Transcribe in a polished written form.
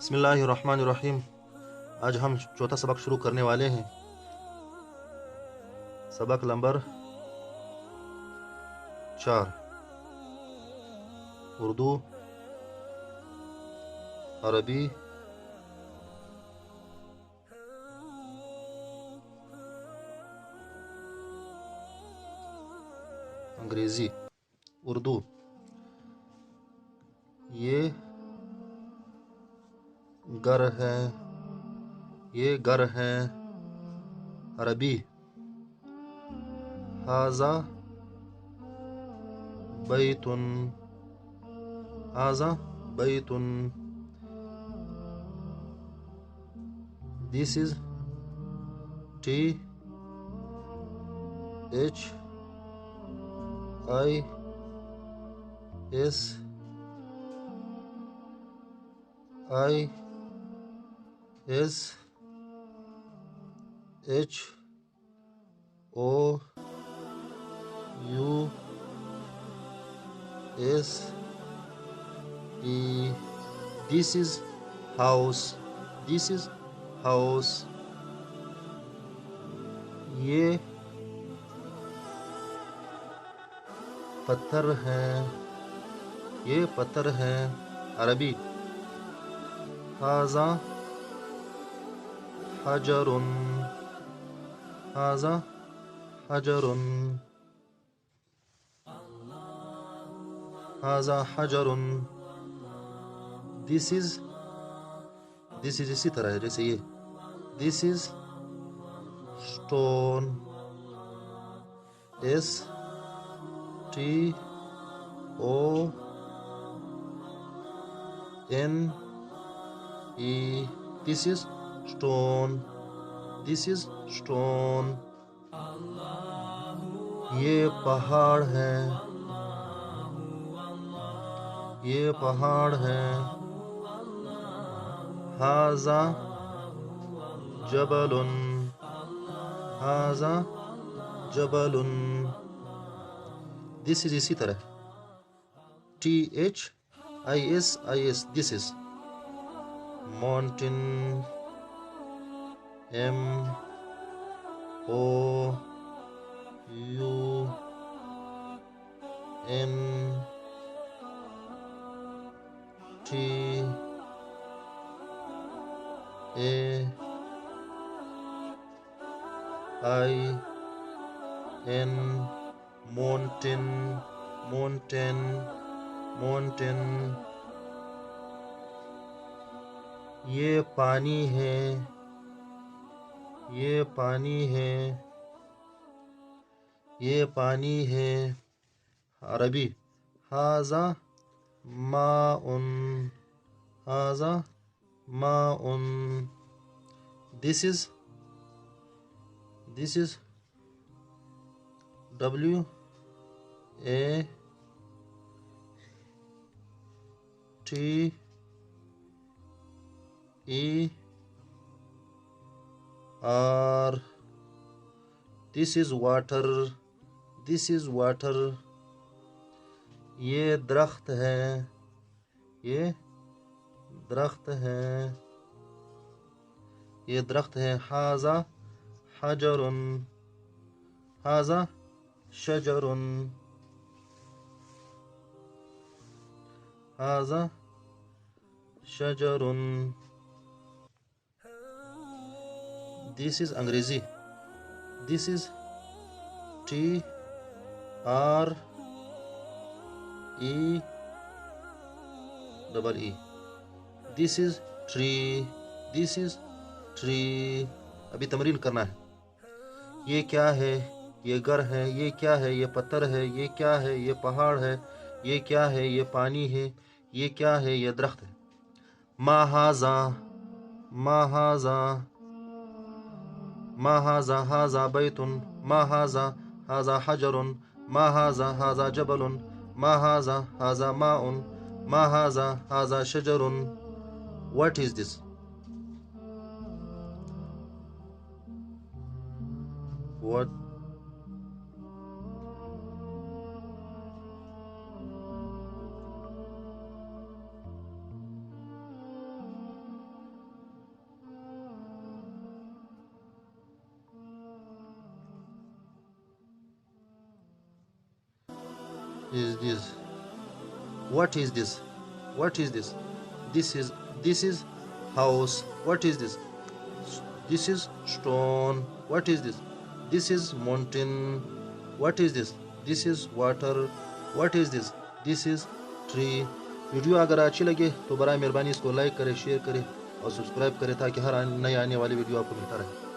बिस्मिल्लाहिर्रहमानिर्रहीम। आज हम चौथा सबक शुरू करने वाले हैं। सबक नंबर 4, उर्दू, अरबी, अंग्रेज़ी। उर्दू, ये घर है, ये घर है। अरबी, हाजा बैतुन, हाजा बैतुन। This is THISHOUSE। This is house, this is house। ये पत्थर है, ये पत्थर है। अरबी, हाजा हजरुन, हाजा हजरुन, हाजा हजरुन। दिस इज इसी तरह है जैसे ये। This is stone, STONE। This is stone, this is stone. ये पहाड़ है, ये पहाड़ है। हाजा जबलुन, हाजा जबलुन। दिस इज इसी तरह THISIS। This is mountain, MOUNTAIN, mountain, mountain, mountain। ये पानी है, ये पानी है, ये पानी है। अरबी, हाजा माउन, हाजा माउन। This is WATER। This is water, this is water. ये दरख्त है, ये दरख्त है, ये दरख्त है। हाजा हजरुन, हाजा शजरुन, हाजा शजरुन। दिस इज अंग्रेजी। This is TREE। This is tree, this is tree. अभी तमरीन करना है। ये क्या है? ये घर है। ये क्या है? ये पत्थर है। ये क्या है? ये पहाड़ है। ये क्या है? ये पानी है। ये क्या है? ये दरख्त है। मा हाजा, मा हाजा, मा हाजा, हाजा बैतुन, मा हाजा, हाजा हजरुन, मा हाजा, हाजा जबलुन, मा हाजा, हाजा माउन, मा हाजा, हाजा शजरुन। What is this? What is this? What is this? What is this? This is house. What is this? This is stone. What is this? This is mountain. What is this? This is water. What is this? This is tree. Video अगर अच्छी लगे तो बराए मेहरबानी इसको like करें, share करें और सब्सक्राइब करें ताकि हर नई आने वाली वीडियो आपको मिलता रहे।